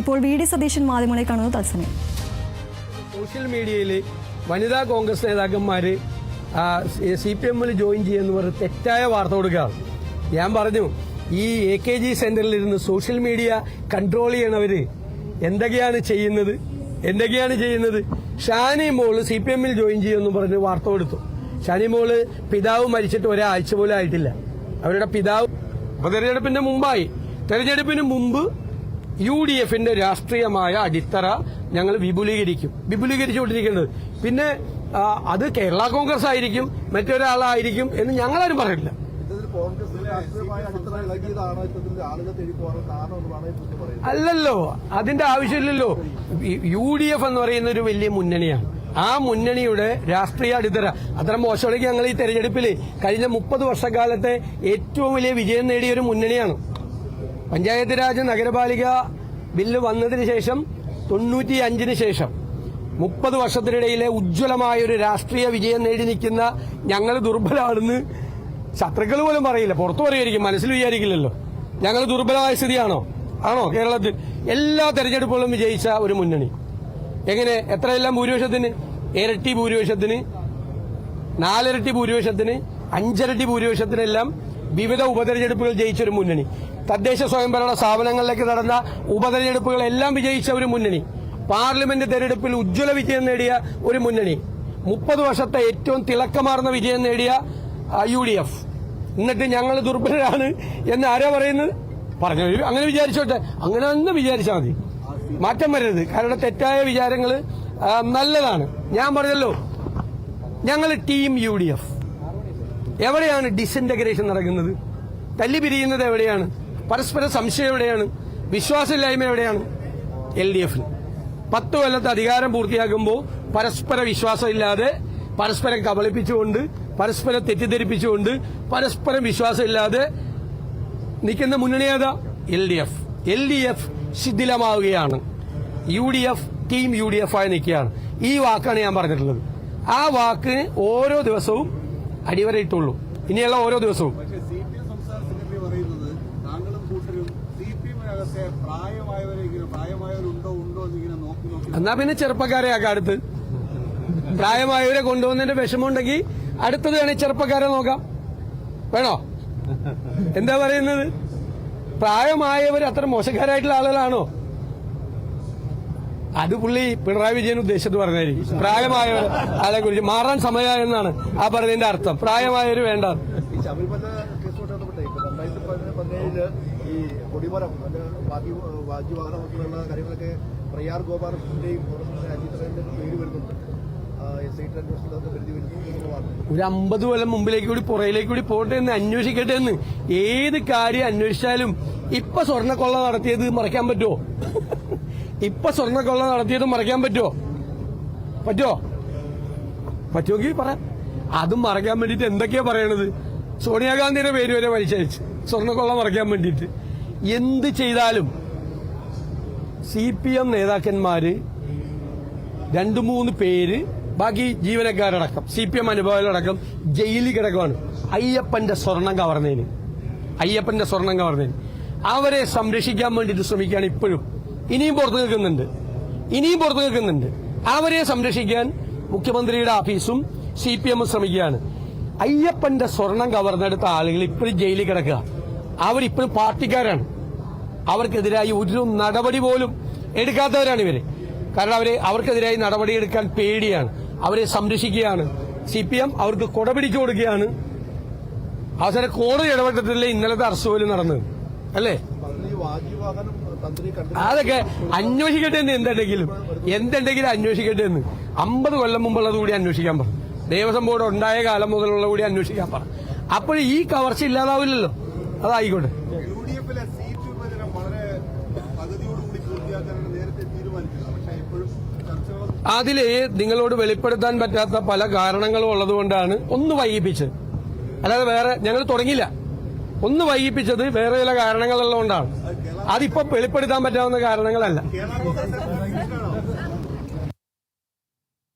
ഇപ്പോൾ വി.ഡി. സതീശൻ മാധ്യമങ്ങളെ കാണുന്നത് തത്സമയം. സോഷ്യൽ മീഡിയയിൽ വനിതാ കോൺഗ്രസ് നേതാക്കന്മാര് CPM-ൽ ജോയിൻ ചെയ്യുമെന്ന് പറഞ്ഞ് തെറ്റായ വാർത്ത കൊടുക്കുകയാണ്. ഞാൻ പറഞ്ഞു, ഈ AKG സെന്ററിലിരുന്ന് സോഷ്യൽ മീഡിയ കൺട്രോൾ ചെയ്യണവര് എന്തൊക്കെയാണ് ചെയ്യുന്നത്? ഷാനി മോള് CPM-ൽ ജോയിൻ ചെയ്യുമെന്ന് പറഞ്ഞ് വാർത്ത കൊടുത്തു. ഷാനി മോള് പിതാവ് മരിച്ചിട്ട് ഒരാഴ്ച പോലും ആയിട്ടില്ല. അവരുടെ പിതാവ് തെരഞ്ഞെടുപ്പിന് മുമ്പ് UDF-ന്റെ രാഷ്ട്രീയമായ അടിത്തറ ഞങ്ങൾ വിപുലീകരിച്ചുകൊണ്ടിരിക്കുന്നത്. പിന്നെ അത് കേരള കോൺഗ്രസ് ആയിരിക്കും, മറ്റൊരാളായിരിക്കും എന്ന് ഞങ്ങളാരും പറയില്ല. അല്ലല്ലോ, അതിന്റെ ആവശ്യമില്ലല്ലോ. UDF എന്ന് പറയുന്ന ഒരു വലിയ മുന്നണിയാണ്. ആ മുന്നണിയുടെ രാഷ്ട്രീയ അടിത്തറ അത്ര മോശമാണെങ്കിൽ ഞങ്ങൾ ഈ തെരഞ്ഞെടുപ്പിൽ കഴിഞ്ഞ 30 വർഷക്കാലത്തെ ഏറ്റവും വലിയ വിജയം നേടിയ ഒരു മുന്നണിയാണ്. പഞ്ചായത്ത് രാജ് നഗരപാലിക ബില്ല് വന്നതിന് ശേഷം 95-ന് ശേഷം 30 വർഷത്തിനിടയിലെ ഉജ്ജ്വലമായ ഒരു രാഷ്ട്രീയ വിജയം നേടി നിൽക്കുന്ന ഞങ്ങൾ ദുർബലമാണെന്ന് ശത്രുക്കൾ പോലും പറയില്ല. പുറത്തു പറയുമായിരിക്കും, മനസ്സിൽ വിചാരിക്കില്ലല്ലോ. ഞങ്ങൾ ദുർബലമായ സ്ഥിതിയാണോ? കേരളത്തിൽ എല്ലാ തെരഞ്ഞെടുപ്പുകളും വിജയിച്ച ഒരു മുന്നണി. എങ്ങനെ? എത്രയെല്ലാം ഭൂരിപക്ഷത്തിന്? ഇരട്ടി ഭൂരിപക്ഷത്തിന്, 4 ഇരട്ടി ഭൂരിപക്ഷത്തിന്, 5 ഇരട്ടി ഭൂരിപക്ഷത്തിനെല്ലാം വിവിധ ഉപതെരഞ്ഞെടുപ്പുകൾ ജയിച്ചൊരു മുന്നണി. തദ്ദേശ സ്വയംഭരണ സ്ഥാപനങ്ങളിലേക്ക് നടന്ന ഉപതെരഞ്ഞെടുപ്പുകളെല്ലാം വിജയിച്ച ഒരു മുന്നണി. പാർലമെന്റ് തെരഞ്ഞെടുപ്പിൽ ഉജ്ജ്വല വിജയം നേടിയ ഒരു മുന്നണി. 30 വർഷത്തെ ഏറ്റവും തിളക്കമാർന്ന വിജയം നേടിയ UDF. എന്നിട്ട് ഞങ്ങൾ ദുർബലരാണ് എന്ന് ആരാ പറയുന്നത്? പറഞ്ഞു, അങ്ങനെ വിചാരിച്ചോട്ടെ, അങ്ങനെ ഒന്ന് വിചാരിച്ചാൽ മതി, മാറ്റം വരരുത്. കാരണം തെറ്റായ വിചാരങ്ങൾ നല്ലതാണ്. ഞാൻ പറഞ്ഞല്ലോ, ഞങ്ങൾ ടീം UDF. എവിടെയാണ് ഡിസിന്റഗ്രേഷൻ നടക്കുന്നത്? തല്ലി പിരിയുന്നത് എവിടെയാണ്? പരസ്പര സംശയം എവിടെയാണ്? വിശ്വാസമില്ലായ്മ എവിടെയാണ്? LDF-ൽ 10 കൊല്ലത്തെ അധികാരം പൂർത്തിയാക്കുമ്പോൾ പരസ്പര വിശ്വാസമില്ലാതെ, പരസ്പരം കബളിപ്പിച്ചുകൊണ്ട്, പരസ്പരം തെറ്റിദ്ധരിപ്പിച്ചുകൊണ്ട്, പരസ്പരം വിശ്വാസമില്ലാതെ നിൽക്കുന്ന മുന്നണി ഏതാ? LDF ശിഥിലമാവുകയാണ്. UDF ടീം UDF ആയി നിൽക്കുകയാണ്. ഈ വാക്കാണ് ഞാൻ പറഞ്ഞിട്ടുള്ളത്. ആ വാക്കിന് ഓരോ ദിവസവും അടിവരയിട്ടുള്ളൂ. ഇനിയുള്ള ഓരോ ദിവസവും എന്നാ പിന്നെ ചെറുപ്പക്കാരെ അടുത്ത് പ്രായമായവരെ കൊണ്ടുപോകുന്നതിന്റെ വിഷമമുണ്ടെങ്കിൽ അടുത്തത് വേണേൽ ചെറുപ്പക്കാരെ നോക്കാം. വേണോ? എന്താ പറയുന്നത്? പ്രായമായവർ അത്ര മോശക്കാരായിട്ടുള്ള ആളുകളാണോ? അത് പുള്ളി പിണറായി വിജയൻ ഉദ്ദേശിച്ചത് പറഞ്ഞായിരിക്കും. പ്രായമായവർ ആളെ കുറിച്ച് മാറാൻ സമയമായി എന്നാണ് ആ പറഞ്ഞതിന്റെ അർത്ഥം. പ്രായമായവർ വേണ്ട. ഈ കൊടിമരം വാദ്യവാഹനമൊക്കെയുള്ള കാര്യങ്ങളൊക്കെ പ്രയാർ ഗോപാലന്റെയും പേര് വരുന്നുണ്ട്. ഒരു 50 കൊല്ലം മുമ്പിലേക്ക് കൂടി പുറയിലേക്ക് കൂടി പോട്ടെ എന്ന് അന്വേഷിക്കട്ടെ എന്ന്. ഏത് കാര്യം അന്വേഷിച്ചാലും ഇപ്പൊ സ്വർണ്ണക്കൊള്ള നടത്തിയത് മറയ്ക്കാൻ പറ്റുമോ? പറ്റുമെങ്കിൽ പറയാം. അതും മറയ്ക്കാൻ വേണ്ടിയിട്ട് എന്തൊക്കെയാ പറയണത്? സോണിയാഗാന്ധിയുടെ പേര് വരെ വലിച്ചയച്ച് സ്വർണ്ണക്കൊള്ള മറയ്ക്കാൻ വേണ്ടിയിട്ട്. എന്ത് ചെയ്താലും CPM നേതാക്കന്മാര് 2-3 പേര്, ബാക്കി ജീവനക്കാരടക്കം, CPM അനുഭാവികളടക്കം ജയിലിൽ കിടക്കുവാണ് അയ്യപ്പന്റെ സ്വർണം കവർന്നതിന്. അവരെ സംരക്ഷിക്കാൻ വേണ്ടിയിട്ട് ശ്രമിക്കുകയാണ് ഇപ്പോഴും. ഇനിയും പുറത്തു നിൽക്കുന്നുണ്ട്. അവരെ സംരക്ഷിക്കാൻ മുഖ്യമന്ത്രിയുടെ ഓഫീസും CPM ശ്രമിക്കുകയാണ്. അയ്യപ്പന്റെ സ്വർണം കവർന്നെടുത്ത ആളുകൾ ഇപ്പോഴും ജയിലിൽ കിടക്കുക. അവരിപ്പോഴും പാർട്ടിക്കാരാണ്. അവർക്കെതിരായി ഒരു നടപടി പോലും എടുക്കാത്തവരാണ് ഇവര്. കാരണം അവർക്കെതിരായി നടപടിയെടുക്കാൻ പേടിയാണ്. അവരെ സംരക്ഷിക്കുകയാണ് CPM. അവർക്ക് കൊട പിടിച്ചു കൊടുക്കുകയാണ്. അവസാനം കോടതി ഇടപെട്ടിട്ടില്ല. ഇന്നലത്തെ അറസ്റ്റ് പോലും നടന്നത് അല്ലേ? അതൊക്കെ അന്വേഷിക്കട്ടെ എന്ന്. എന്തുണ്ടെങ്കിലും അന്വേഷിക്കട്ടെ എന്ന്. 50 കൊല്ലം മുമ്പുള്ളത് കൂടി അന്വേഷിക്കാൻ പറ. ദേവസ്വം ബോർഡ് ഉണ്ടായ കാലം മുതലുള്ള കൂടി അന്വേഷിക്കാൻ പറ. അപ്പോൾ ഈ കവർച്ച ഇല്ലാതാവില്ലല്ലോ. അതായിക്കോട്ടെ. അതില് നിങ്ങളോട് വെളിപ്പെടുത്താൻ പറ്റാത്ത പല കാരണങ്ങളും ഉള്ളതുകൊണ്ടാണ് ഒന്ന് വൈകിപ്പിച്ചത്. അല്ലാതെ വേറെ ഞങ്ങൾ തുടങ്ങിയില്ല. ഒന്ന് വൈകിപ്പിച്ചത് വേറെ ചില കാരണങ്ങളുള്ളതുകൊണ്ടാണ്. അതിപ്പോ വെളിപ്പെടുത്താൻ പറ്റാവുന്ന കാരണങ്ങളല്ല.